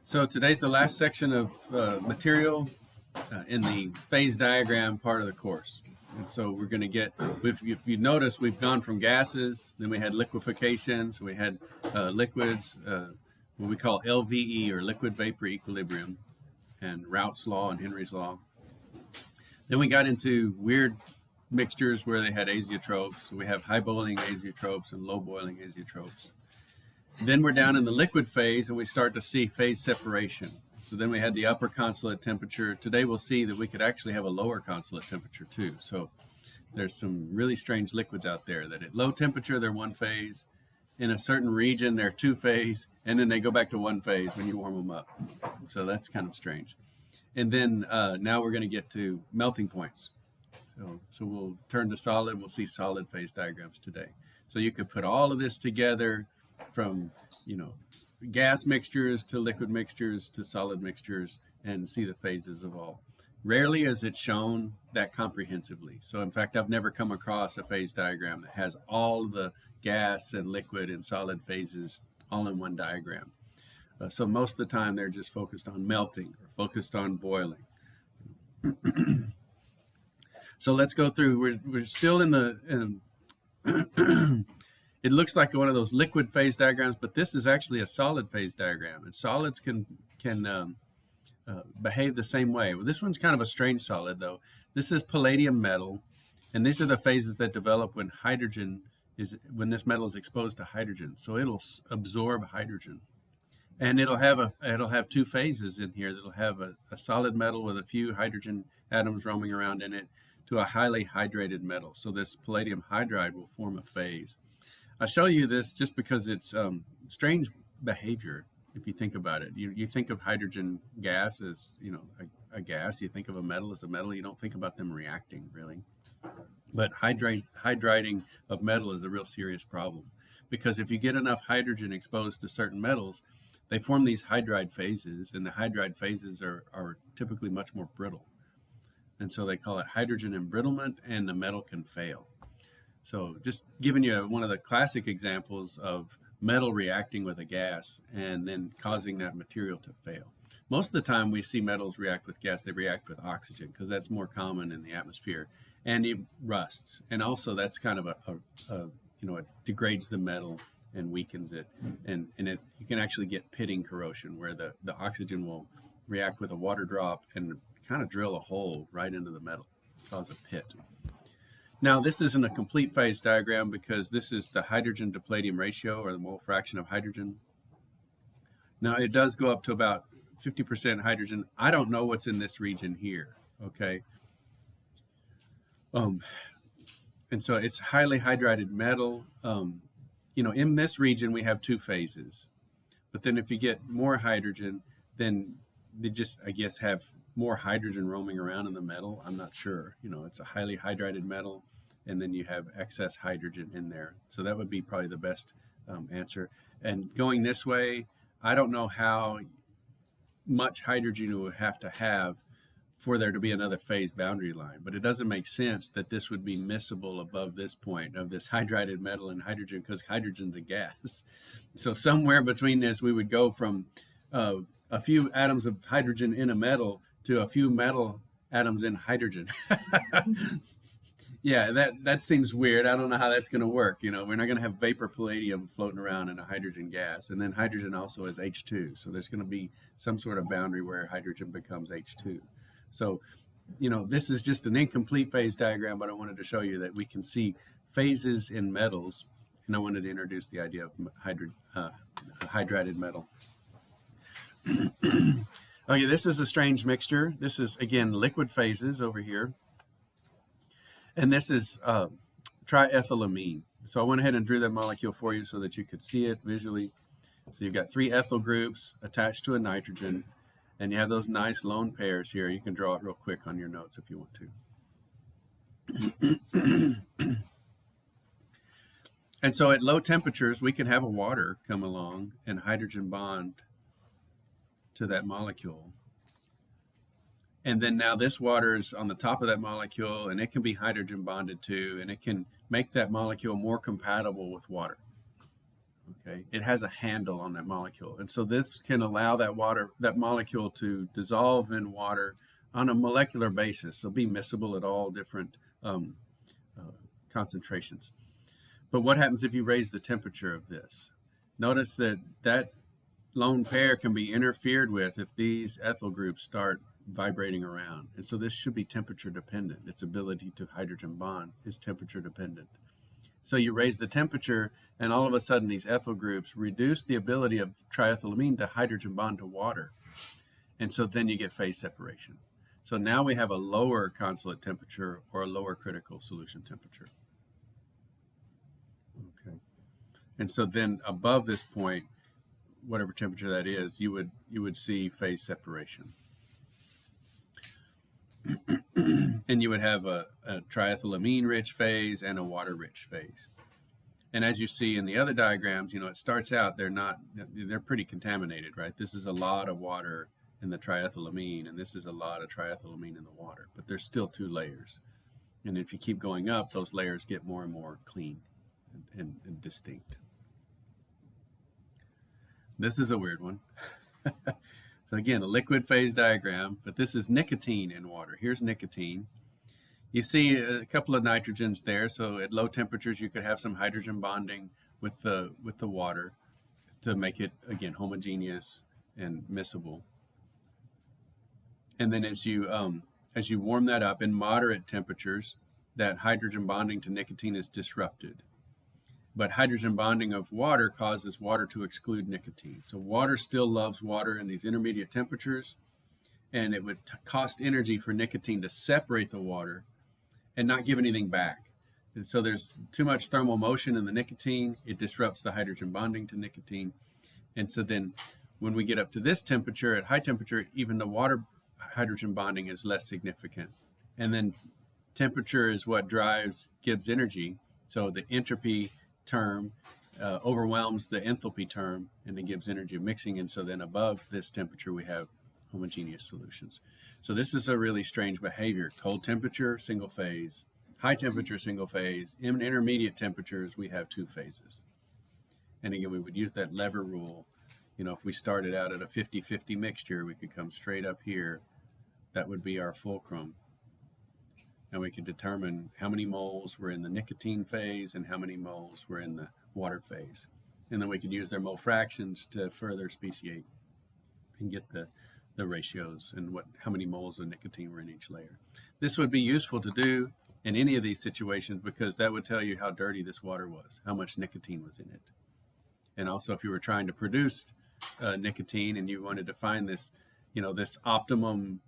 So today's the last section of material in the phase diagram part of the course. And so we're going to get, if you notice, we've gone from gases, then we had liquefaction, so we had liquids, what we call LVE, or liquid vapor equilibrium, and Raoult's law and Henry's law. Then we got into weird mixtures where they had azeotropes. So we have high boiling azeotropes and low boiling azeotropes. Then we're down in the liquid phase, and we start to see phase separation. So then we had the upper consolate temperature. Today we'll see that we could actually have a lower consolate temperature too. So there's some really strange liquids out there that at low temperature, they're one phase. In a certain region, they're two phase, and then they go back to one phase when you warm them up. So that's kind of strange. And then now we're going to get to melting points. So we'll turn to solid. We'll see solid phase diagrams today. So you could put all of this together from, gas mixtures to liquid mixtures to solid mixtures and see the phases of all. Rarely is it shown that comprehensively. So in fact, I've never come across a phase diagram that has all the gas and liquid and solid phases all in one diagram. So most of the time they're just focused on melting or focused on boiling. So let's go through. We're still in the it looks like one of those liquid phase diagrams, but this is actually a solid phase diagram, and solids can behave the same way. Well, this one's kind of a strange solid, though. This is palladium metal, and these are the phases that develop when when this metal is exposed to hydrogen. So it'll absorb hydrogen, and it'll have two phases in here. It'll have a solid metal with a few hydrogen atoms roaming around in it to a highly hydrated metal. So this palladium hydride will form a phase. I show you this just because it's strange behavior. If you think about it, you think of hydrogen gas as a gas. You think of a metal as a metal. You don't think about them reacting really. But hydriding of metal is a real serious problem, because if you get enough hydrogen exposed to certain metals, they form these hydride phases, and the hydride phases are typically much more brittle. And so they call it hydrogen embrittlement, and the metal can fail. So just giving you one of the classic examples of metal reacting with a gas and then causing that material to fail. Most of the time we see metals react with gas, they react with oxygen because that's more common in the atmosphere, and it rusts. And also that's kind of it degrades the metal and weakens it. And you can actually get pitting corrosion, where the oxygen will react with a water drop and kind of drill a hole right into the metal, cause a pit. Now, this isn't a complete phase diagram because this is the hydrogen to palladium ratio, or the mole fraction of hydrogen. Now, it does go up to about 50% hydrogen. I don't know what's in this region here, okay? And so it's highly hydrided metal. In this region, we have two phases. But then if you get more hydrogen, then they just, I guess, have more hydrogen roaming around in the metal. I'm not sure. It's a highly hydrided metal, and then you have excess hydrogen in there. So that would be probably the best answer. And going this way, I don't know how much hydrogen you would have to have for there to be another phase boundary line, but it doesn't make sense that this would be miscible above this point of this hydrided metal and hydrogen, because hydrogen's a gas. So somewhere between this, we would go from a few atoms of hydrogen in a metal to a few metal atoms in hydrogen. Yeah, that seems weird. I don't know how that's going to work. We're not going to have vapor palladium floating around in a hydrogen gas. And then hydrogen also is H2. So there's going to be some sort of boundary where hydrogen becomes H2. So, this is just an incomplete phase diagram, but I wanted to show you that we can see phases in metals. And I wanted to introduce the idea of hydrided metal. Okay, this is a strange mixture. This is, again, liquid phases over here. And this is triethylamine. So I went ahead and drew that molecule for you so that you could see it visually. So you've got three ethyl groups attached to a nitrogen, and you have those nice lone pairs here. You can draw it real quick on your notes if you want to. And so at low temperatures, we can have a water come along and hydrogen bond to that molecule. And then now this water is on the top of that molecule, and it can be hydrogen bonded to, and it can make that molecule more compatible with water. Okay, it has a handle on that molecule, and so this can allow that molecule to dissolve in water on a molecular basis, so be miscible at all different uh, concentrations. But what happens if you raise the temperature of this? Notice that lone pair can be interfered with if these ethyl groups start vibrating around, and so this should be temperature dependent. Its ability to hydrogen bond is temperature dependent. So you raise the temperature, and all of a sudden these ethyl groups reduce the ability of triethylamine to hydrogen bond to water. And so then you get phase separation. So now we have a lower consolate temperature or a lower critical solution temperature. Okay. And so then above this point, whatever temperature that is, you would see phase separation. And you would have a triethylamine-rich phase and a water-rich phase. And as you see in the other diagrams, it starts out, they're pretty contaminated, right? This is a lot of water in the triethylamine, and this is a lot of triethylamine in the water, but there's still two layers. And if you keep going up, those layers get more and more clean and distinct. This is a weird one. So again, a liquid phase diagram, but this is nicotine in water. Here's nicotine. You see a couple of nitrogens there, so at low temperatures you could have some hydrogen bonding with the water to make it, again, homogeneous and miscible. And then as you warm that up in moderate temperatures, that hydrogen bonding to nicotine is disrupted. But hydrogen bonding of water causes water to exclude nicotine. So water still loves water in these intermediate temperatures, and it would cost energy for nicotine to separate the water and not give anything back. And so there's too much thermal motion in the nicotine. It disrupts the hydrogen bonding to nicotine. And so then when we get up to this temperature, at high temperature, even the water hydrogen bonding is less significant. And then temperature is what gives energy. So the entropy term overwhelms the enthalpy term, and it gives energy of mixing. And so then above this temperature, we have homogeneous solutions. So this is a really strange behavior. Cold temperature, single phase. High temperature, single phase. In intermediate temperatures, we have two phases. And again, we would use that lever rule. If we started out at a 50-50 mixture, we could come straight up here. That would be our fulcrum. And we could determine how many moles were in the nicotine phase and how many moles were in the water phase. And then we could use their mole fractions to further speciate and get the ratios and how many moles of nicotine were in each layer. This would be useful to do in any of these situations because that would tell you how dirty this water was, how much nicotine was in it. And also if you were trying to produce nicotine and you wanted to find this, this optimum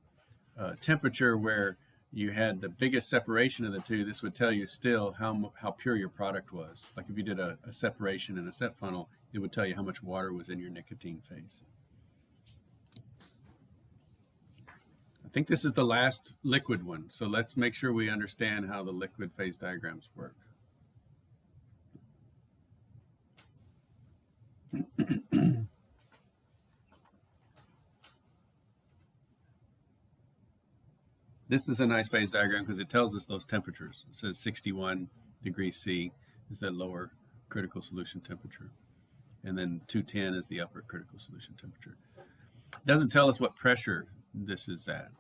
temperature where you had the biggest separation of the two, this would tell you still how pure your product was. Like if you did a separation in a set funnel, it would tell you how much water was in your nicotine phase. I think this is the last liquid one, so let's make sure we understand how the liquid phase diagrams work. This is a nice phase diagram because it tells us those temperatures. It says 61 degrees C is that lower critical solution temperature. And then 210 is the upper critical solution temperature. It doesn't tell us what pressure this is at.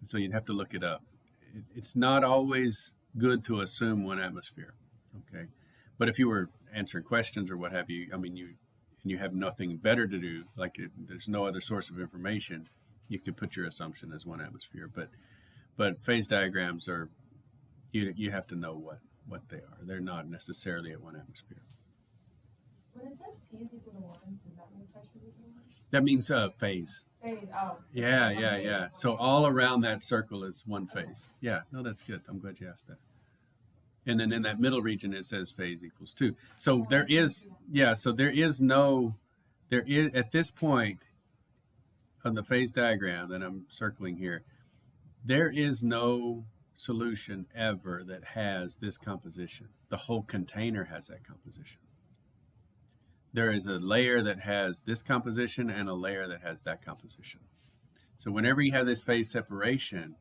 So you'd have to look it up. It's not always good to assume 1 atmosphere, okay? But if you were answering questions or what have you, you have nothing better to do, there's no other source of information, you could put your assumption as 1 atmosphere. But phase diagrams are, you have to know what they are. They're not necessarily at 1 atmosphere. When it says P is equal to 1, does that mean pressure is equal to 1? That means phase. Phase, oh. Yeah. So all around that circle is 1 phase. Yeah, no, that's good. I'm glad you asked that. And then in that middle region, it says phase equals 2. So at this point on the phase diagram that I'm circling here, there is no solution ever that has this composition. The whole container has that composition. There is a layer that has this composition and a layer that has that composition. So whenever you have this phase separation,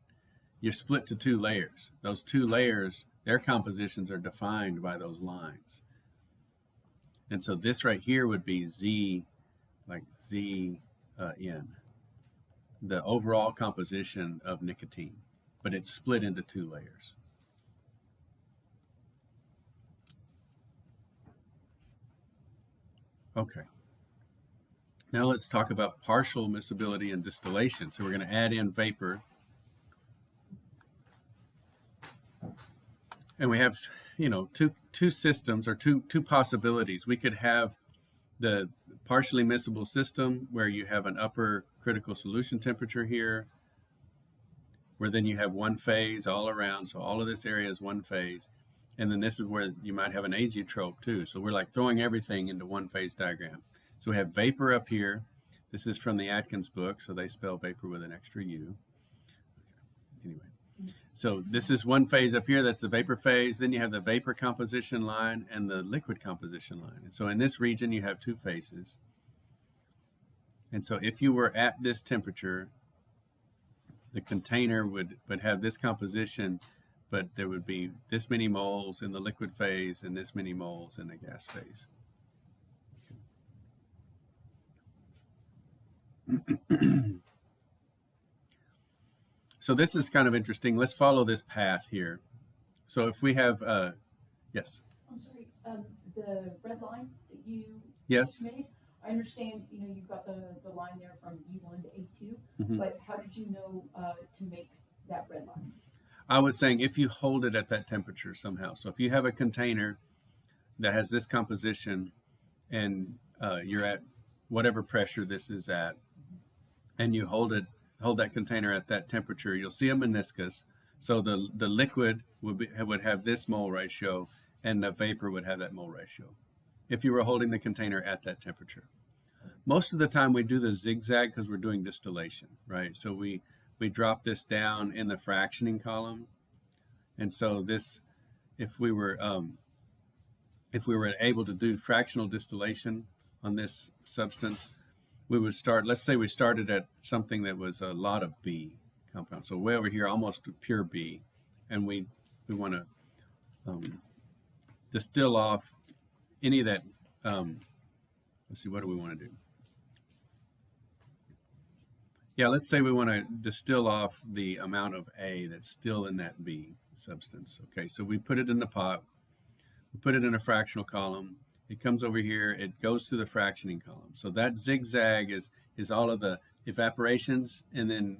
you're split to 2 layers. Those 2 layers, their compositions are defined by those lines. And so this right here would be Z, like Z N, the overall composition of nicotine, but it's split into 2 layers. Okay. Now let's talk about partial miscibility and distillation. So we're going to add in vapor. And we have, two systems or two possibilities. We could have the partially miscible system where you have an upper critical solution temperature here, where then you have one phase all around. So all of this area is one phase. And then this is where you might have an azeotrope too. So we're like throwing everything into one phase diagram. So we have vapor up here. This is from the Atkins book, so they spell vapor with an extra U. Anyway, so this is one phase up here. That's the vapor phase. Then you have the vapor composition line and the liquid composition line. And so in this region, you have 2 phases. And so if you were at this temperature, the container would have this composition, but there would be this many moles in the liquid phase and this many moles in the gas phase. So this is kind of interesting. Let's follow this path here. So if we have, yes. I'm sorry, the red line that you Yes. just made, I understand, you've got the line there from E1 to A2, Mm-hmm. but how did you know to make that red line? I was saying if you hold it at that temperature somehow. So if you have a container that has this composition and you're at whatever pressure this is at, and you hold that container at that temperature, you'll see a meniscus. So the liquid would have this mole ratio, and the vapor would have that mole ratio if you were holding the container at that temperature. Most of the time we do the zigzag because we're doing distillation, right? So we drop this down in the fractioning column. And so this, if we were able to do fractional distillation on this substance, we would start, let's say we started at something that was a lot of B compound. So way over here, almost pure B. And we want to distill off any of that. Let's see, what do we want to do? Yeah, let's say we want to distill off the amount of A that's still in that B substance. Okay, so we put it in the pot. We put it in a fractional column. It comes over here. It goes to the fractioning column. So that zigzag is all of the evaporations and then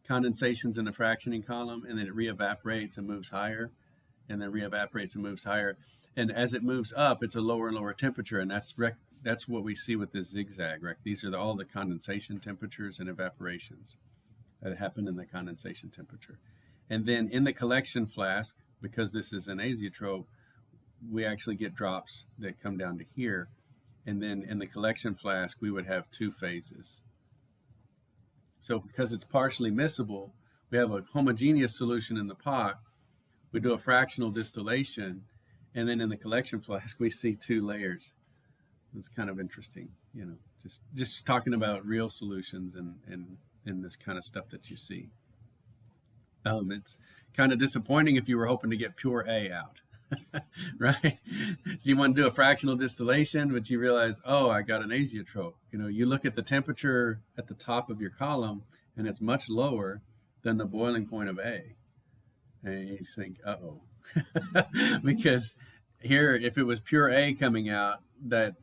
condensations in the fractioning column, and then it re-evaporates and moves higher, and then re-evaporates and moves higher. And as it moves up, it's a lower and lower temperature, and that's what we see with this zigzag, right? These are all the condensation temperatures and evaporations that happen in the condensation temperature. And then in the collection flask, because this is an azeotrope, we actually get drops that come down to here. And then in the collection flask, we would have 2 phases. So because it's partially miscible, we have a homogeneous solution in the pot. We do a fractional distillation, and then in the collection flask, we see 2 layers. It's kind of interesting, just talking about real solutions and this kind of stuff that you see. It's kind of disappointing if you were hoping to get pure A out, right? So you want to do a fractional distillation, but you realize, oh, I got an azeotrope. You look at the temperature at the top of your column, and it's much lower than the boiling point of A. And you think, uh-oh. Because here, if it was pure A coming out, that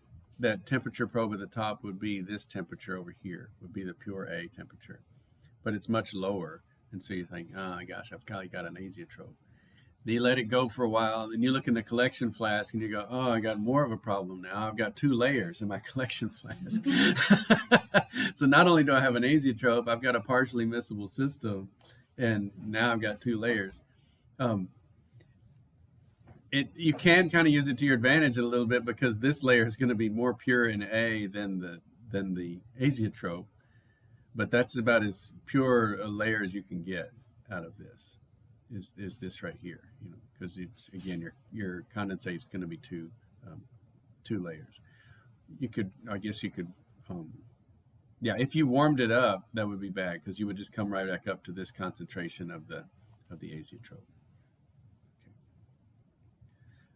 temperature probe at the top would be this temperature over here, would be the pure A temperature. But it's much lower. And so you think, oh, gosh, I've probably got an azeotrope. Then you let it go for a while, and then you look in the collection flask, and you go, oh, I got more of a problem now. I've got 2 layers in my collection flask. So not only do I have an azeotrope, I've got a partially miscible system, and now I've got 2 layers. You can kind of use it to your advantage a little bit, because this layer is going to be more pure in A than the azeotrope, but that's about as pure a layer as you can get out of this. Is this right here? Because it's, again, your condensate is going to be 2 layers. I guess you could, if you warmed it up, that would be bad, because you would just come right back up to this concentration of the azeotrope.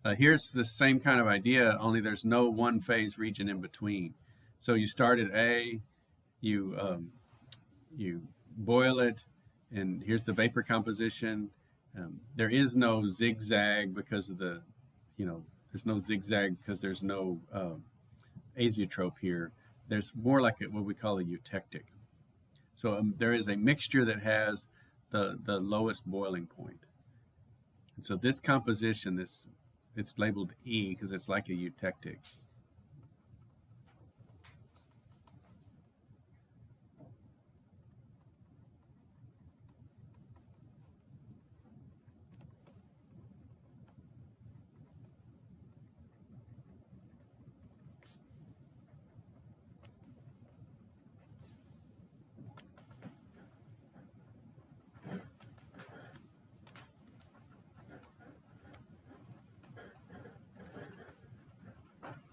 Here's the same kind of idea, only there's no one phase region in between. So you start at A, you boil it, and here's the vapor composition. There is no zigzag because of there's no zigzag because there's no azeotrope here. There's more like what we call a eutectic. So there is a mixture that has the lowest boiling point. And so this composition, it's labeled E because it's like a eutectic.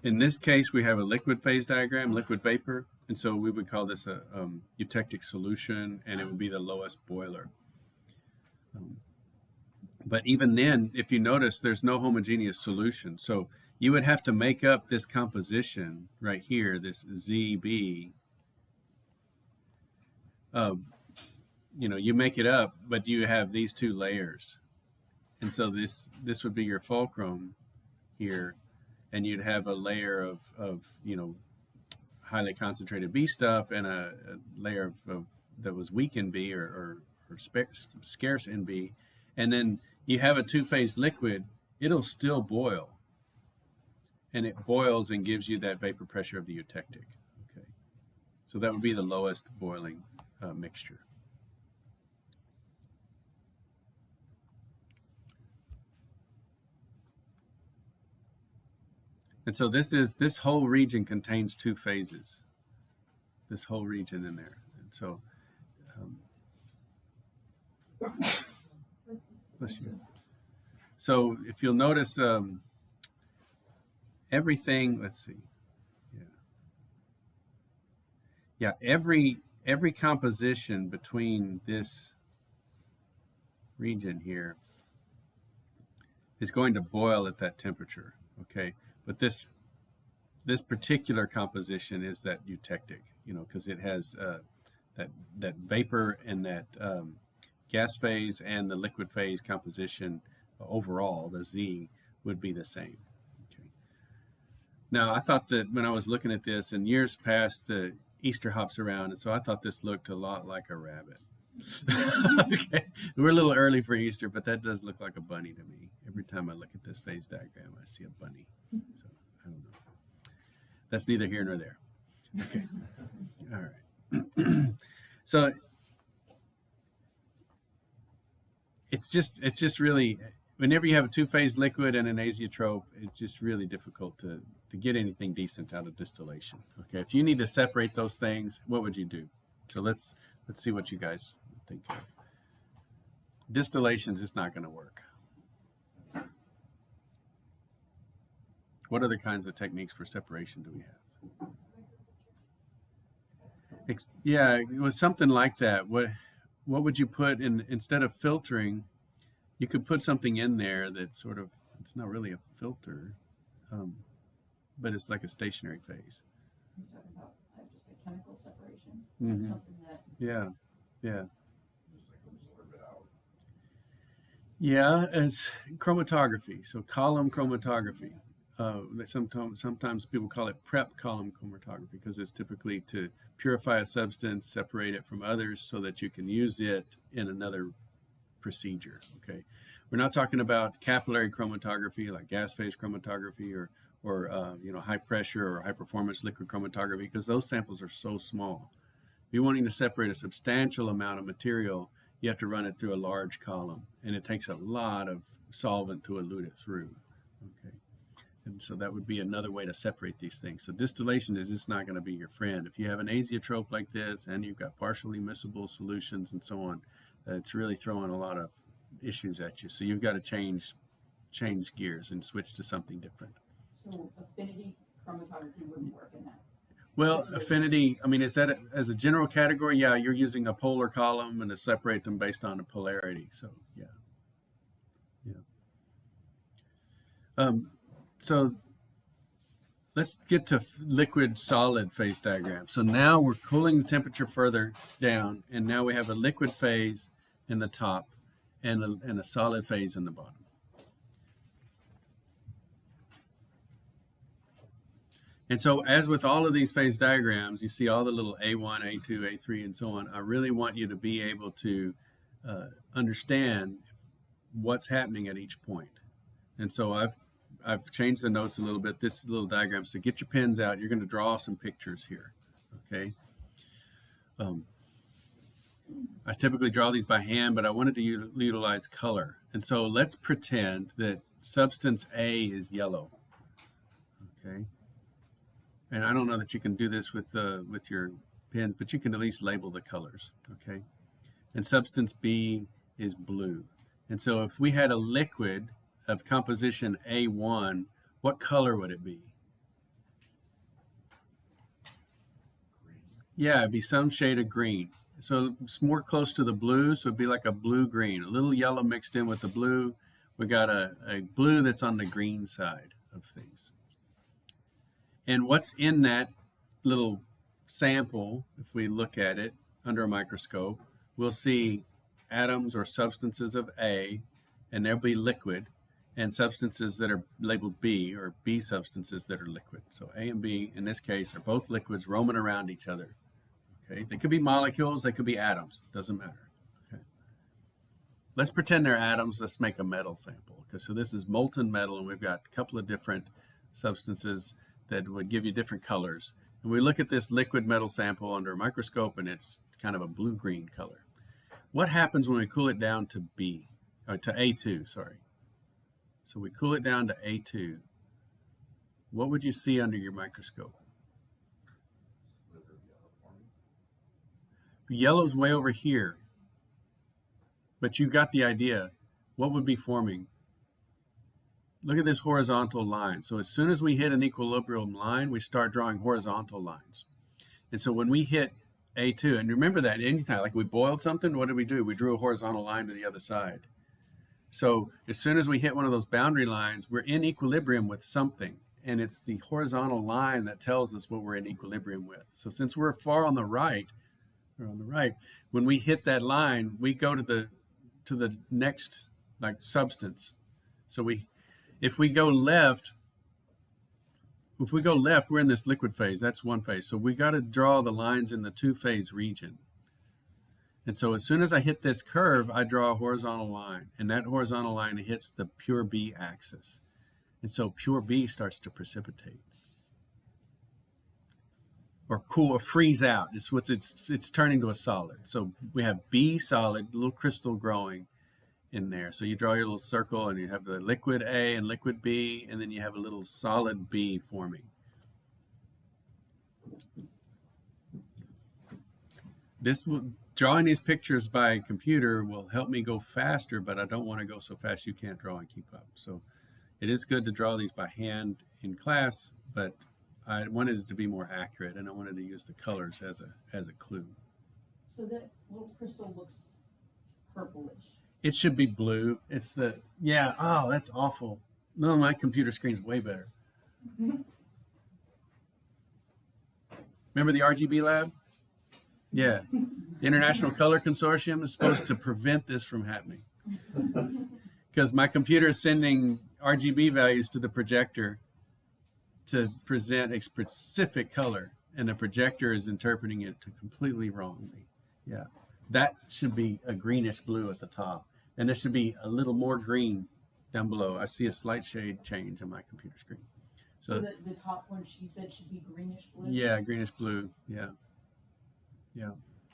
In this case, we have a liquid phase diagram, liquid vapor, and so we would call this a eutectic solution, and it would be the lowest boiler. But even then, if you notice, there's no homogeneous solution. So you would have to make up this composition right here, this ZB. You make it up, but you have these two layers. And so this would be your fulcrum here, and you'd have a layer of highly concentrated B stuff and a layer of that was weak in B or scarce in B, and then you have a two-phase liquid. It'll still boil, and it boils and gives you that vapor pressure of the eutectic. Okay, so that would be the lowest boiling mixture. And so this whole region contains two phases. This whole region in there. And so, so if you'll notice, everything. Let's see. Yeah, every composition between this region here is going to boil at that temperature. Okay. But this particular composition is that eutectic, because it has that vapor and that gas phase and the liquid phase composition overall, the Z, would be the same. Okay. Now, I thought that when I was looking at this, in years past, the Easter hops around, and so I thought this looked a lot like a rabbit. Okay, we're a little early for Easter, but that does look like a bunny to me. Every time I look at this phase diagram, I see a bunny. So I don't know. That's neither here nor there. Okay. All right. So it's just really, whenever you have a two-phase liquid and an azeotrope, it's just really difficult to get anything decent out of distillation. Okay, if you need to separate those things, what would you do? So let's see what you guys think of. Distillation is just not going to work. What other kinds of techniques for separation do we have? Yeah, it was something like that. What would you put in instead of filtering? You could put something in there that sort of, it's not really a filter, but it's like a stationary phase. You're talking about just a chemical separation, Mm-hmm. something that. Yeah. Yeah, it's chromatography. So column chromatography. Sometimes people call it prep column chromatography because it's typically to purify a substance, separate it from others so that you can use it in another procedure. Okay, we're not talking about capillary chromatography like gas phase chromatography or high pressure or high performance liquid chromatography because those samples are so small. If you're wanting to separate a substantial amount of material, you have to run it through a large column, and it takes a lot of solvent to elute it through. Okay. And so that would be another way to separate these things. So distillation is just not going to be your friend. If you have an azeotrope like this and you've got partially miscible solutions and so on, it's really throwing a lot of issues at you. So you've got to change gears and switch to something different. So affinity chromatography wouldn't work in that. Well, affinity, I mean, is that as a general category? Yeah, you're using a polar column and to separate them based on a polarity. So, yeah. So let's get to liquid solid phase diagram. So now we're cooling the temperature further down, and now we have a liquid phase in the top and a solid phase in the bottom. And so as with all of these phase diagrams, you see all the little A1, A2, A3, and so on. I really want you to be able to understand what's happening at each point. And so I've changed the notes a little bit, this little diagram. So get your pens out. You're going to draw some pictures here, okay? I typically draw these by hand, but I wanted to utilize color. And so let's pretend that substance A is yellow, okay? And I don't know that you can do this with your pens, but you can at least label the colors, okay? And substance B is blue. And so if we had a liquid of composition A1, what color would it be? Yeah, it'd be some shade of green. So it's more close to the blue, so it'd be like a blue-green, a little yellow mixed in with the blue. We got a blue that's on the green side of things. And what's in that little sample, if we look at it under a microscope, we'll see atoms or substances of A, and they'll be liquid, and substances that are labeled B, or B substances that are liquid. So A and B, in this case, are both liquids roaming around each other. Okay, they could be molecules, they could be atoms, doesn't matter. Okay. Let's pretend they're atoms. Let's make a metal sample. Okay, so this is molten metal, and we've got a couple of different substances that would give you different colors. And we look at this liquid metal sample under a microscope, and it's kind of a blue-green color. What happens when we cool it down to B, or to A2, sorry. So we cool it down to A2. What would you see under your microscope? Yellow's way over here, but you got the idea. What would be forming? Look at this horizontal line. So as soon as we hit an equilibrium line, we start drawing horizontal lines. And so when we hit A2, and remember that anytime, like we boiled something, what did we do? We drew a horizontal line to the other side. So as soon as we hit one of those boundary lines, we're in equilibrium with something. And it's the horizontal line that tells us what we're in equilibrium with. So since we're far on the right, when we hit that line, we go to the next like substance. So if we go left, we're in this liquid phase. That's one phase. So we got to draw the lines in the two-phase region. And so as soon as I hit this curve, I draw a horizontal line, and that horizontal line hits the pure B axis. And so pure B starts to precipitate. Or cool, or freeze out. It's turning to a solid. So we have B solid, little crystal growing in there. So you draw your little circle, and you have the liquid A and liquid B, and then you have a little solid B forming. Drawing these pictures by computer will help me go faster, but I don't want to go so fast you can't draw and keep up. So it is good to draw these by hand in class, but I wanted it to be more accurate, and I wanted to use the colors as a clue. So that little crystal looks purplish. It should be blue. Oh, that's awful. No, my computer screen's way better. Remember the RGB lab? Yeah. The International Color Consortium is supposed to prevent this from happening. Because my computer is sending RGB values to the projector to present a specific color, and the projector is interpreting it completely wrongly. Yeah, that should be a greenish blue at the top, and there should be a little more green down below. I see a slight shade change on my computer screen. So the top one you said should be greenish blue? Yeah, greenish blue. Yeah.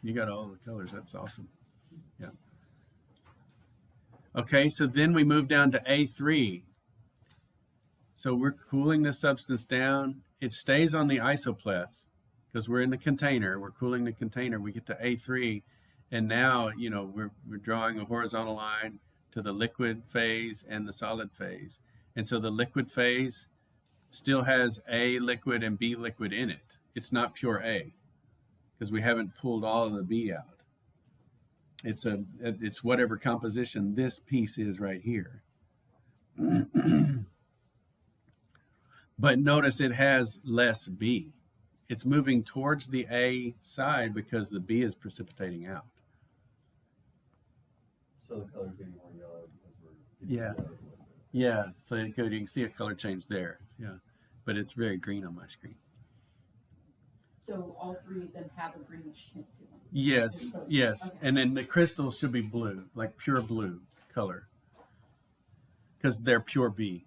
You got all the colors. That's awesome. Yeah. Okay, so then we move down to A3. So we're cooling this substance down. It stays on the isopleth because we're in the container. We're cooling the container. We get to A3, and now we're drawing a horizontal line to the liquid phase and the solid phase. And so the liquid phase still has A liquid and B liquid in it. It's not pure A because we haven't pulled all of the B out. It's whatever composition this piece is right here. But notice it has less B. It's moving towards the A side because the B is precipitating out. So the color's getting more yellow because we're getting Yeah. yellow. Yeah, so you can see a color change there. Yeah, but it's very green on my screen. So all three then have a greenish tint to them. Yes, yes. Okay. And then the crystals should be blue, like pure blue color, because they're pure B.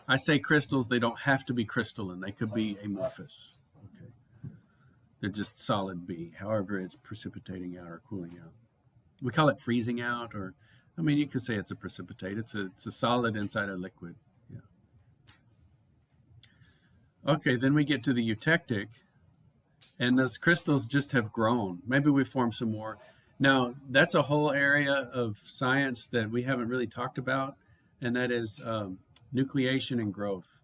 I say crystals, they don't have to be crystalline. They could be amorphous. Okay. They're just solid B. However, it's precipitating out or cooling out. We call it freezing out, or, I mean, you could say it's a precipitate. It's a solid inside a liquid. Yeah. Okay, then we get to the eutectic, and those crystals just have grown. Maybe we form some more. Now, that's a whole area of science that we haven't really talked about, and that is nucleation and growth.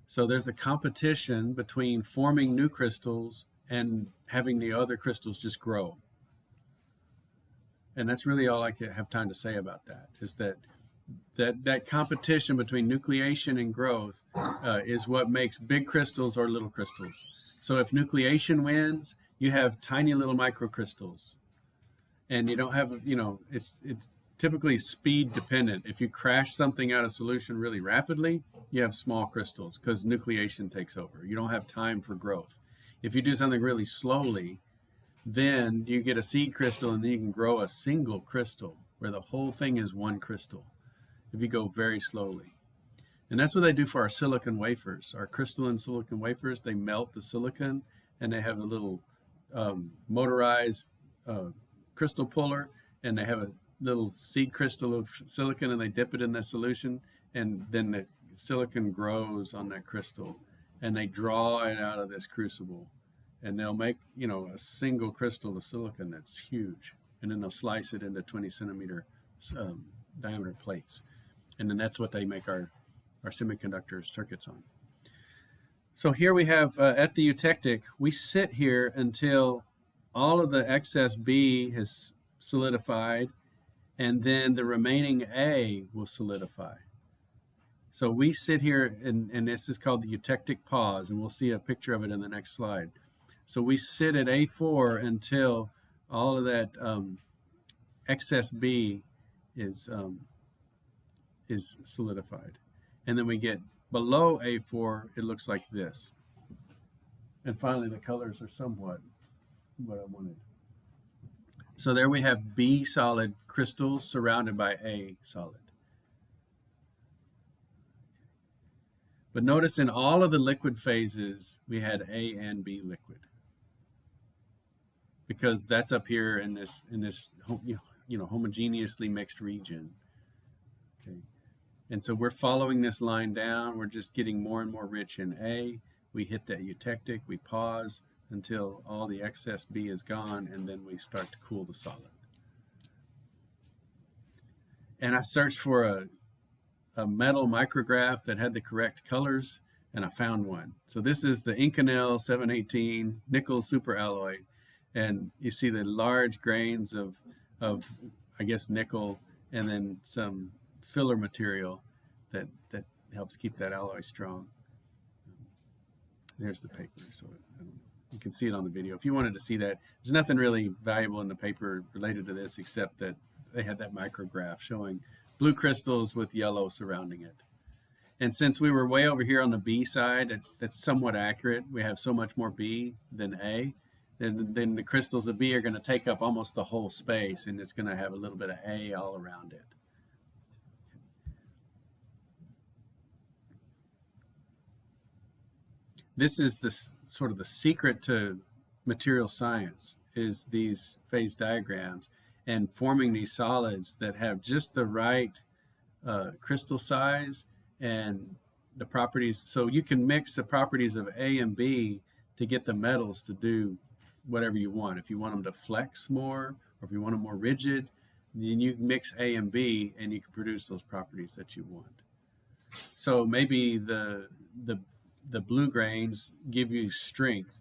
So there's a competition between forming new crystals and having the other crystals just grow. And that's really all I have time to say about that, is that competition between nucleation and growth is what makes big crystals or little crystals. So if nucleation wins, you have tiny little microcrystals. And you don't have, it's typically speed dependent. If you crash something out of solution really rapidly, you have small crystals because nucleation takes over. You don't have time for growth. If you do something really slowly, then you get a seed crystal and then you can grow a single crystal where the whole thing is one crystal if you go very slowly. And that's what they do for our silicon wafers. Our crystalline silicon wafers, they melt the silicon and they have a little motorized crystal puller, and they have a little seed crystal of silicon and they dip it in the solution, and then the silicon grows on that crystal and they draw it out of this crucible, and they'll make a single crystal of silicon that's huge, and then they'll slice it into 20 centimeter diameter plates, and then that's what they make our semiconductor circuits on. So here we have at the eutectic, we sit here until all of the excess B has solidified, and then the remaining A will solidify. So we sit here, and this is called the eutectic pause, and we'll see a picture of it in the next slide. So we sit at A4 until all of that excess B is solidified. And then we get below A4, it looks like this. And finally, the colors are somewhat what I wanted. So there we have B solid crystals surrounded by A solid. But notice in all of the liquid phases, we had A and B liquid, because that's up here in this homogeneously mixed region. Okay, and so we're following this line down. We're just getting more and more rich in A. We hit that eutectic. We pause until all the excess B is gone, and then we start to cool the solid. And I searched for a metal micrograph that had the correct colors, and I found one. So this is the Inconel 718 nickel superalloy, and you see the large grains of I guess nickel, and then some filler material that helps keep that alloy strong. There's the paper, so you can see it on the video. If you wanted to see that, there's nothing really valuable in the paper related to this except that they had that micrograph showing blue crystals with yellow surrounding it. And since we were way over here on the B side, that's somewhat accurate. We have so much more B than A. Then the crystals of B are going to take up almost the whole space, and it's going to have a little bit of A all around it. This is sort of the secret to material science, is these phase diagrams and forming these solids that have just the right crystal size and the properties. So you can mix the properties of A and B to get the metals to do whatever you want. If you want them to flex more, or if you want them more rigid, then you mix A and B and you can produce those properties that you want. So maybe the blue grains give you strength,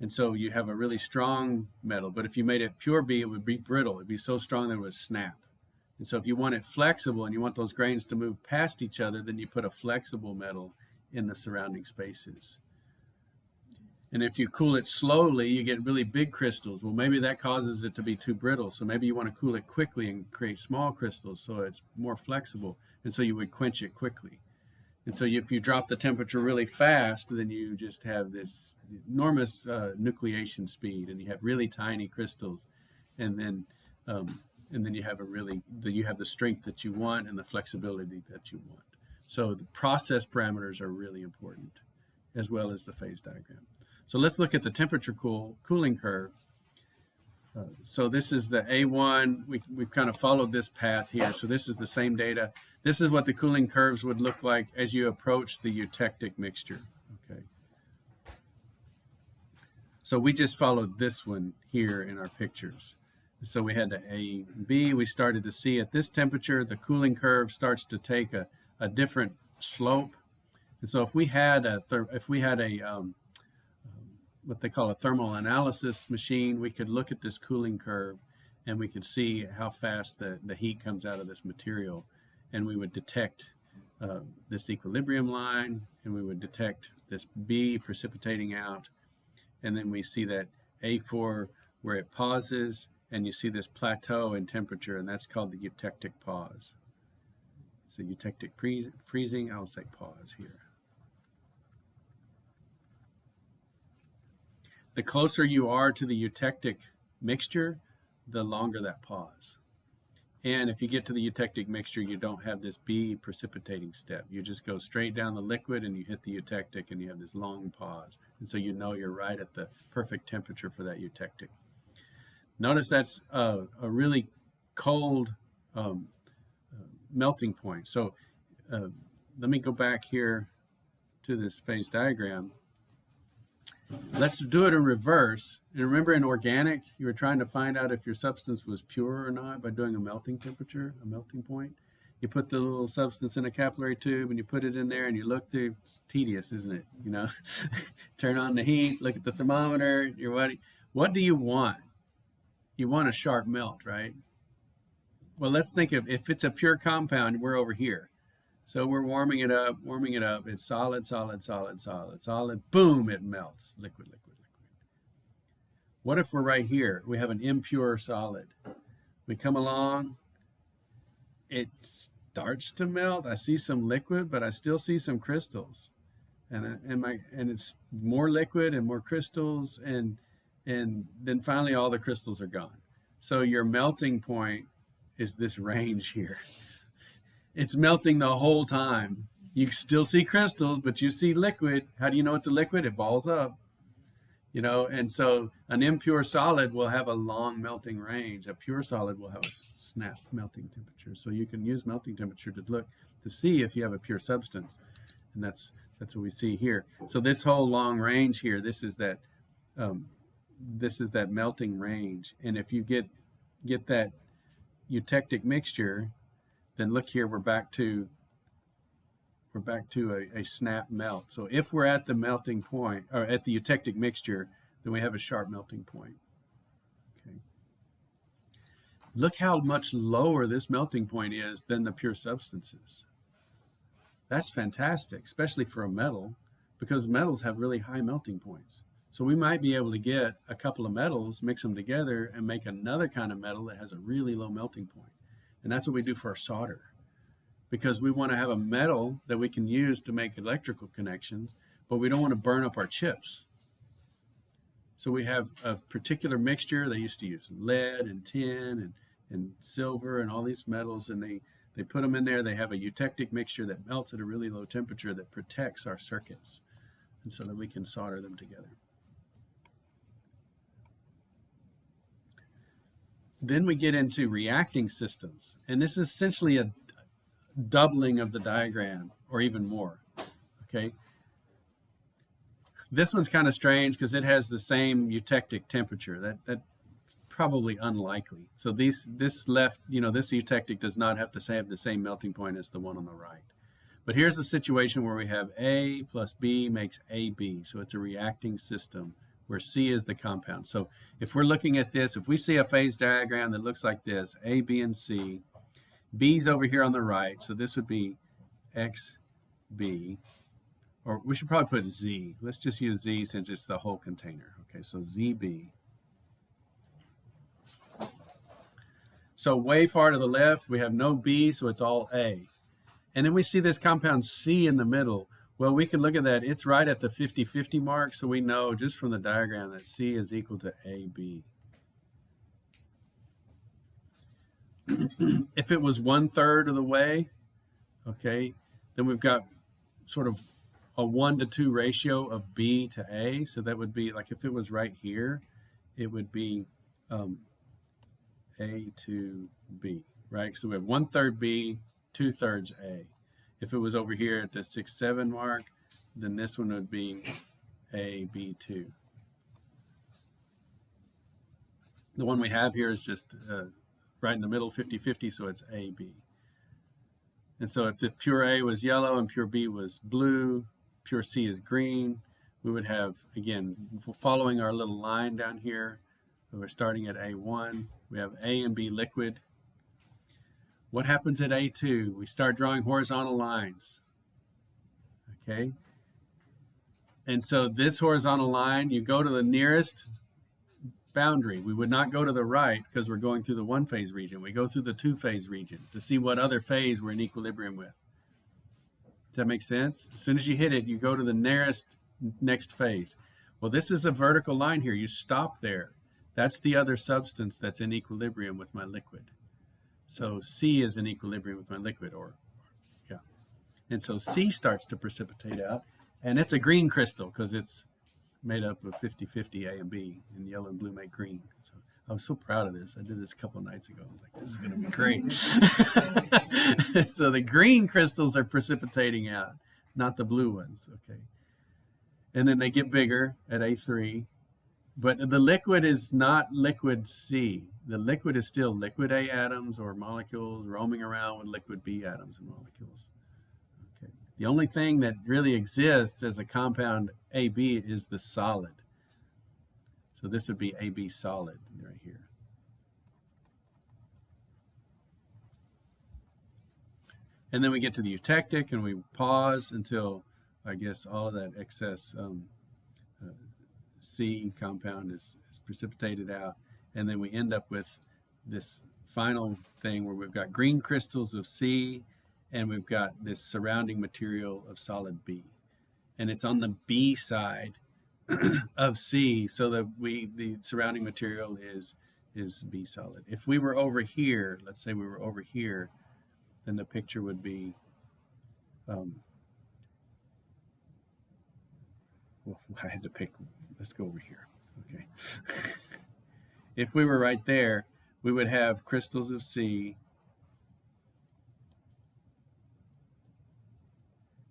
and so you have a really strong metal. But if you made it pure B, it would be brittle. It'd be so strong that it would snap. And so if you want it flexible and you want those grains to move past each other, then you put a flexible metal in the surrounding spaces. And if you cool it slowly, you get really big crystals. Well, maybe that causes it to be too brittle. So maybe you want to cool it quickly and create small crystals so it's more flexible. And so you would quench it quickly. And so if you drop the temperature really fast, then you just have this enormous nucleation speed, and you have really tiny crystals. And then you have you have the strength that you want and the flexibility that you want. So the process parameters are really important, as well as the phase diagram. So let's look at the temperature cooling curve. So this is the A1. We've kind of followed this path here. So this is the same data. This is what the cooling curves would look like as you approach the eutectic mixture. Okay. So we just followed this one here in our pictures. So we had the A and B. We started to see at this temperature, the cooling curve starts to take a different slope. And so if we had a what they call a thermal analysis machine, we could look at this cooling curve and we could see how fast the heat comes out of this material. And we would detect this equilibrium line, and we would detect this B precipitating out. And then we see that A4 where it pauses, and you see this plateau in temperature, and that's called the eutectic pause. It's a eutectic freezing. I'll say pause here. The closer you are to the eutectic mixture, the longer that pause. And if you get to the eutectic mixture, you don't have this B precipitating step. You just go straight down the liquid and you hit the eutectic, and you have this long pause. And so you know you're right at the perfect temperature for that eutectic. Notice that's a really cold melting point. So let me go back here to this phase diagram. Let's do it in reverse. And remember, in organic, you were trying to find out if your substance was pure or not by doing a melting temperature, a melting point. You put the little substance in a capillary tube and you put it in there and you look through. It's tedious, isn't it? You know, turn on the heat, look at the thermometer. You're waiting. What do you want? You want a sharp melt, right? Well, let's think of, if it's a pure compound, we're over here. So we're warming it up. It's solid, solid, solid, solid, solid. Boom, it melts. Liquid, liquid, liquid. What if we're right here? We have an impure solid. We come along. It starts to melt. I see some liquid, but I still see some crystals. And it's more liquid and more crystals. And then finally all the crystals are gone. So your melting point is this range here. It's melting the whole time. You still see crystals, but you see liquid. How do you know it's a liquid? It balls up, you know. And so an impure solid will have a long melting range. A pure solid will have a snap melting temperature. So you can use melting temperature to look to see if you have a pure substance, and that's what we see here. So this whole long range here, this is that melting range. And if you get that eutectic mixture, then look here, we're back to a snap melt. So if we're at the melting point, or at the eutectic mixture, then we have a sharp melting point. Okay. Look how much lower this melting point is than the pure substances. That's fantastic, especially for a metal, because metals have really high melting points. So we might be able to get a couple of metals, mix them together, and make another kind of metal that has a really low melting point. And that's what we do for our solder, because we want to have a metal that we can use to make electrical connections, but we don't want to burn up our chips. So we have a particular mixture. They used to use lead and tin and silver and all these metals, and they put them in there. They have a eutectic mixture that melts at a really low temperature that protects our circuits, and so that we can solder them together. Then we get into reacting systems, and this is essentially a doubling of the diagram, or even more. Okay. This one's kind of strange because it has the same eutectic temperature. That's probably unlikely. So this eutectic does not have to have the same melting point as the one on the right. But here's a situation where we have A plus B makes AB. So it's a reacting system where C is the compound. So if we're looking at this, if we see a phase diagram that looks like this, A, B, and C, B's over here on the right, so this would be XB, or we should probably put Z. Let's just use Z since it's the whole container. Okay, so ZB. So way far to the left, we have no B, so it's all A. And then we see this compound C in the middle. Well, we can look at that. It's right at the 50-50 mark, so we know just from the diagram that C is equal to AB. If it was 1/3 of the way, okay, then we've got sort of a 1-to-2 ratio of B to A. So that would be like if it was right here, it would be A to B, right? So we have 1/3 B, 2/3 A. If it was over here at the 6-7 mark, then this one would be AB2. The one we have here is just right in the middle, 50-50, so it's AB. And so if the pure A was yellow and pure B was blue, pure C is green, we would have, again, following our little line down here, we're starting at A1, we have A and B liquid. What happens at A2? We start drawing horizontal lines, okay? And so this horizontal line, you go to the nearest boundary. We would not go to the right because we're going through the one-phase region. We go through the two-phase region to see what other phase we're in equilibrium with. Does that make sense? As soon as you hit it, you go to the next phase. Well, this is a vertical line here. You stop there. That's the other substance that's in equilibrium with my liquid. So C is in equilibrium with my liquid, yeah. And so C starts to precipitate out, and it's a green crystal because it's made up of 50-50 A and B, and yellow and blue make green. So I was so proud of this. I did this a couple of nights ago. I was like, this is going to be great. So the green crystals are precipitating out, not the blue ones, okay? And then they get bigger at A3. But the liquid is not liquid C. The liquid is still liquid A atoms or molecules roaming around with liquid B atoms and molecules. Okay. The only thing that really exists as a compound AB is the solid. So this would be AB solid right here. And then we get to the eutectic and we pause until, I guess, all of that excess C compound is precipitated out, and then we end up with this final thing where we've got green crystals of C and we've got this surrounding material of solid B, and it's on the B side of C, so that the surrounding material is B solid. If we were over here, let's say we were over here, then the picture would be well, I had to pick. Let's go over here. Okay. If we were right there, we would have crystals of C,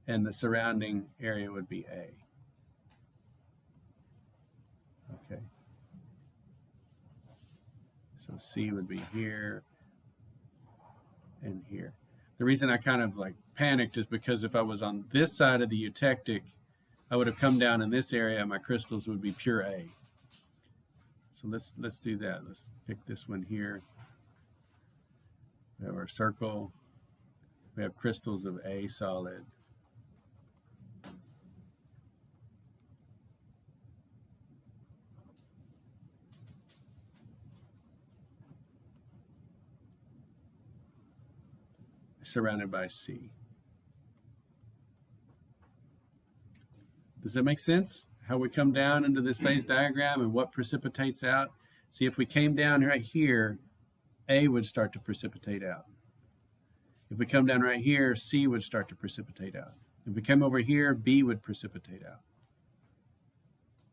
and the surrounding area would be A. Okay. So C would be here and here. The reason I kind of like panicked is because if I was on this side of the eutectic, I would have come down in this area and my crystals would be pure A. So let's do that. Let's pick this one here. We have our circle. We have crystals of A solid. Surrounded by C. Does that make sense? How we come down into this phase diagram and what precipitates out? See, if we came down right here, A would start to precipitate out. If we come down right here, C would start to precipitate out. If we come over here, B would precipitate out.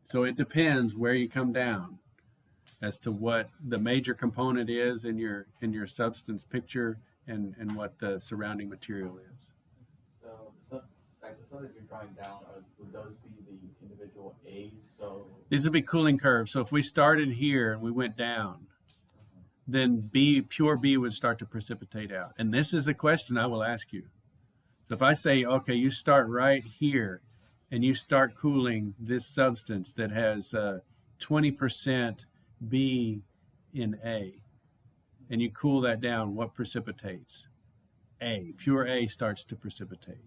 So it depends where you come down as to what the major component is in your substance picture and what the surrounding material is. So like the stuff that you're drawing down, would those be the individual A's? So these would be cooling curves. So if we started here and we went down, then pure B would start to precipitate out. And this is a question I will ask you. So if I say, okay, you start right here and you start cooling this substance that has 20% B in A, and you cool that down, what precipitates? A, pure A starts to precipitate.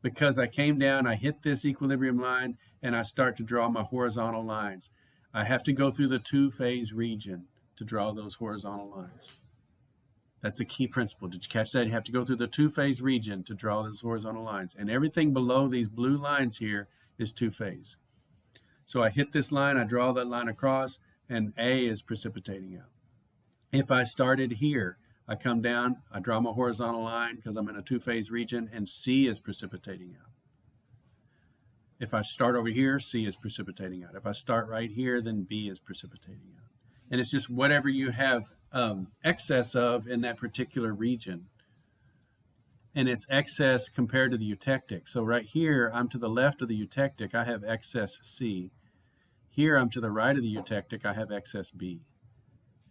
Because I came down, I hit this equilibrium line, and I start to draw my horizontal lines. I have to go through the two-phase region to draw those horizontal lines. That's a key principle. Did you catch that? You have to go through the two-phase region to draw those horizontal lines. And everything below these blue lines here is two-phase. So I hit this line, I draw that line across, and A is precipitating out. If I started here, I come down, I draw my horizontal line because I'm in a two-phase region, and C is precipitating out. If I start over here, C is precipitating out. If I start right here, then B is precipitating out. And it's just whatever you have excess of in that particular region. And it's excess compared to the eutectic. So right here, I'm to the left of the eutectic, I have excess C. Here, I'm to the right of the eutectic, I have excess B.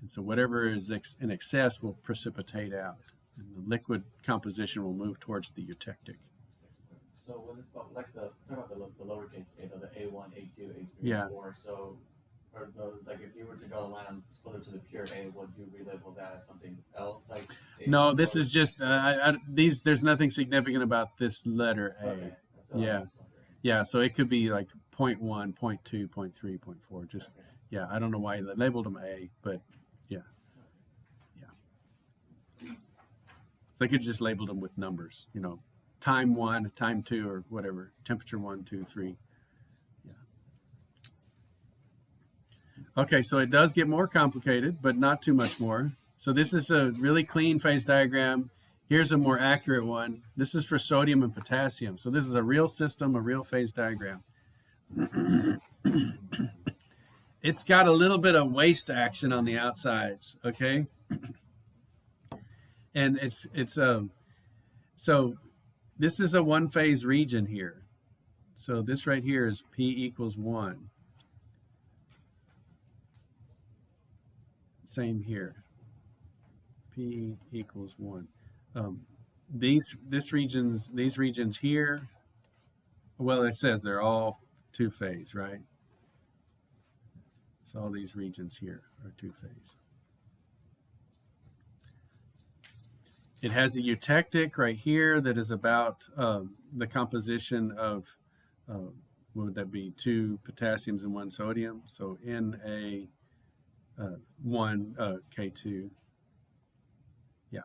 And so whatever is in excess will precipitate out. And the liquid composition will move towards the eutectic. So when it's about like talk about the lowercase a, the A1, A2, A3, Yeah. A4. So are those, like, if you were to draw a line closer to the pure A, would you relabel that as something else? Like No, this is just these. There's nothing significant about this letter A. Okay. That's what I Yeah. was wondering. Yeah, so it could be like 0.1, 0.2, 0.3, 0.4. Just Okay. yeah, I don't know why they labeled them A, but yeah. So they could just label them with numbers, time 1, time 2, or whatever, temperature 1, 2, 3. Yeah. Okay, so it does get more complicated, but not too much more. So this is a really clean phase diagram. Here's a more accurate one. This is for sodium and potassium. So this is a real system, a real phase diagram. It's got a little bit of waste action on the outsides, okay? And so this is a one-phase region here. So this right here is P equals 1. Same here. P equals 1. These regions here, well, it says they're all two-phase, right? So all these regions here are two-phase. It has a eutectic right here that is about the composition of, what would that be, 2 potassiums and 1 sodium. So Na1 K2. Yeah.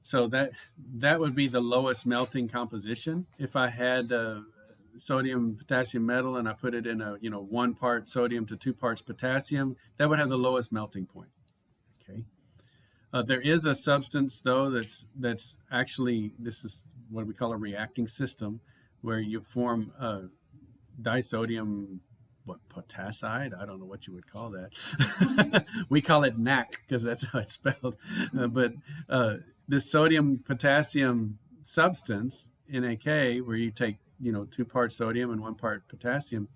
So that would be the lowest melting composition. If I had sodium potassium metal and I put it in a 1 part sodium to 2 parts potassium, that would have the lowest melting point. Okay. There is a substance though that's actually, this is what we call a reacting system, where you form disodium potasside. I don't know what you would call that. We call it NAC because that's how it's spelled. But this sodium potassium substance, NaK, where you take 2 parts sodium and 1 part potassium,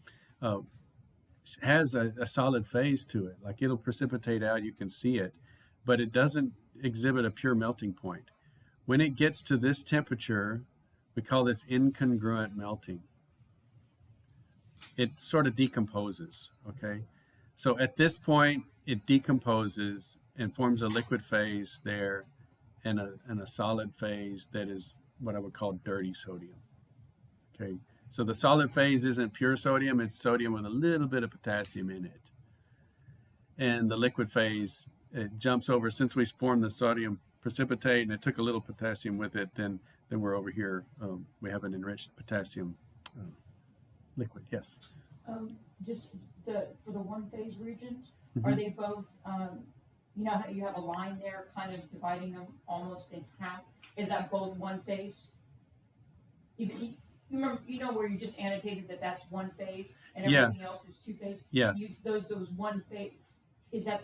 has a solid phase to it. Like it'll precipitate out, you can see it, but it doesn't exhibit a pure melting point. When it gets to this temperature, we call this incongruent melting. It sort of decomposes, okay? So at this point, it decomposes and forms a liquid phase there and a solid phase that is what I would call dirty sodium, okay? So the solid phase isn't pure sodium, it's sodium with a little bit of potassium in it. And the liquid phase, it jumps over, since we formed the sodium precipitate and it took a little potassium with it, then we're over here, we have an enriched potassium liquid. Yes? Just for the one phase regions, are they both, how you have a line there kind of dividing them almost in half? Is that both one phase? You remember, where you just annotated that that's one phase and everything else is two phase? Yeah. Those one phase. Is that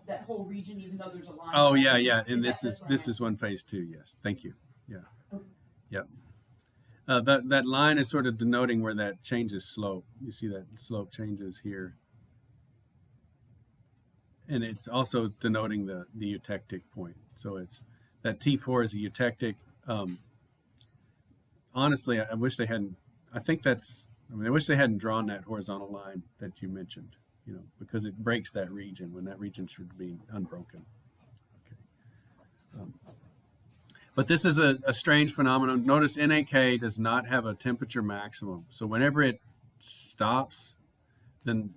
that whole region, even though there's a line? Oh, yeah. And this is one phase too. Yes. Thank you. Yeah. Okay. Yep. That line is sort of denoting where that changes slope. You see that slope changes here. And it's also denoting the eutectic point. So it's that T4 is a eutectic. Honestly, I wish they hadn't. I wish they hadn't drawn that horizontal line that you mentioned. Because it breaks that region when that region should be unbroken. Okay. But this is a strange phenomenon. Notice NaK does not have a temperature maximum. So whenever it stops, then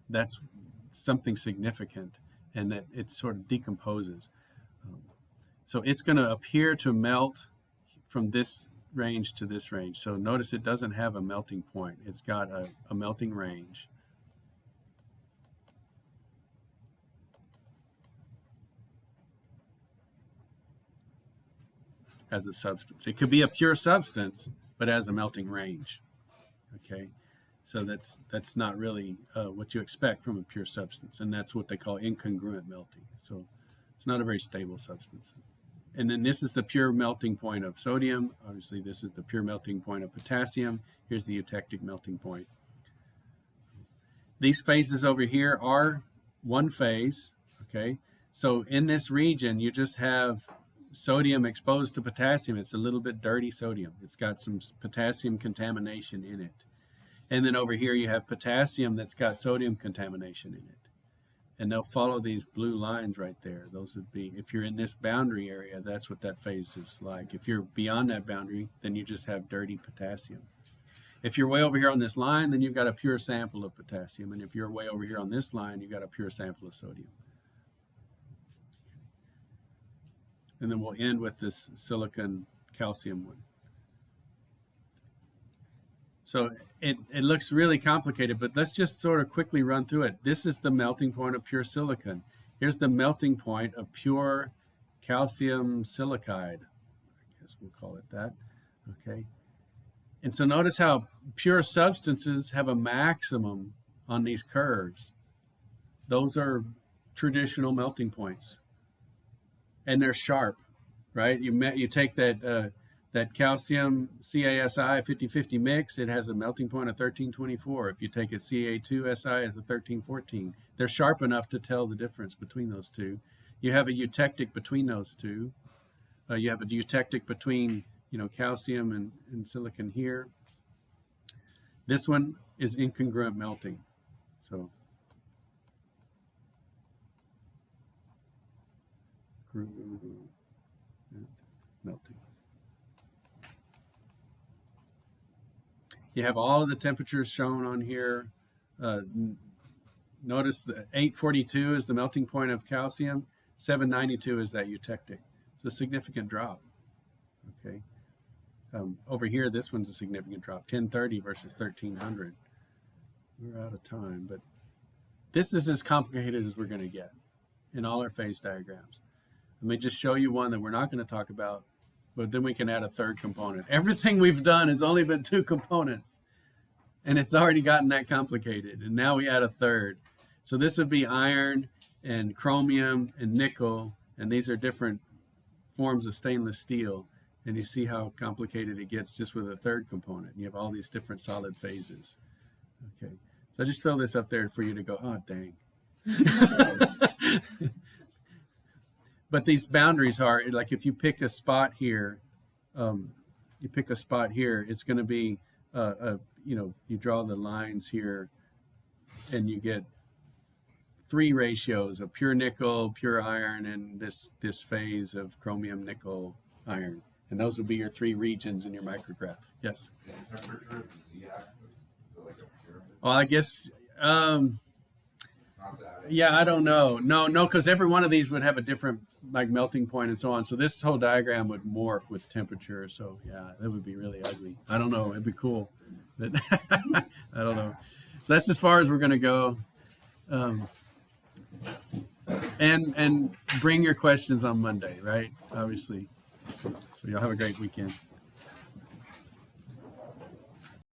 that's something significant, and that it sort of decomposes. So it's going to appear to melt from this range to this range. So notice it doesn't have a melting point. It's got a melting range. As a substance. It could be a pure substance, but as a melting range. Okay, so that's not really what you expect from a pure substance, and that's what they call incongruent melting. So it's not a very stable substance. And then this is the pure melting point of sodium. Obviously, this is the pure melting point of potassium. Here's the eutectic melting point. These phases over here are one phase. Okay, so in this region, you just have sodium exposed to potassium. It's a little bit dirty sodium. It's got some potassium contamination in it. And then over here you have potassium that's got sodium contamination in it. And they'll follow these blue lines right there. Those would be, if you're in this boundary area, that's what that phase is like. If you're beyond that boundary, then you just have dirty potassium. If you're way over here on this line, then you've got a pure sample of potassium. And if you're way over here on this line, you've got a pure sample of sodium. And then we'll end with this silicon calcium one. So it looks really complicated, but let's just sort of quickly run through it. This is the melting point of pure silicon. Here's the melting point of pure calcium silicide. I guess we'll call it that. Okay. And so notice how pure substances have a maximum on these curves. Those are traditional melting points. And they're sharp, right? You take that calcium CaSi 50-50 mix, it has a melting point of 1324. If you take a Ca2Si, it's a 1314. They're sharp enough to tell the difference between those two. You have a eutectic between those two. You have a eutectic between, calcium and silicon here. This one is incongruent melting. So melting. You have all of the temperatures shown on here. Notice the 842 is the melting point of calcium. 792 is that eutectic. It's a significant drop. Okay. Over here, this one's a significant drop. 1030 versus 1300. We're out of time, but this is as complicated as we're going to get in all our phase diagrams. Let me just show you one that we're not going to talk about, but then we can add a third component. Everything we've done has only been two components, and it's already gotten that complicated, and now we add a third. So this would be iron and chromium and nickel, and these are different forms of stainless steel, and you see how complicated it gets just with a third component. You have all these different solid phases. Okay, so I just throw this up there for you to go, oh, dang. But these boundaries are, like if you pick a spot here, it's going to be, you draw the lines here, and you get three ratios of pure nickel, pure iron, and this phase of chromium, nickel, iron. And those will be your three regions in your micrograph. Yes? The temperature of the z-axis, so like a pyramid? Well, I guess, Not that. yeah, I don't know. No, because every one of these would have a different melting point and so on. So this whole diagram would morph with temperature. So yeah, that would be really ugly. I don't know. It'd be cool. But I don't know. So that's as far as we're going to go. And bring your questions on Monday, right? Obviously. So y'all have a great weekend.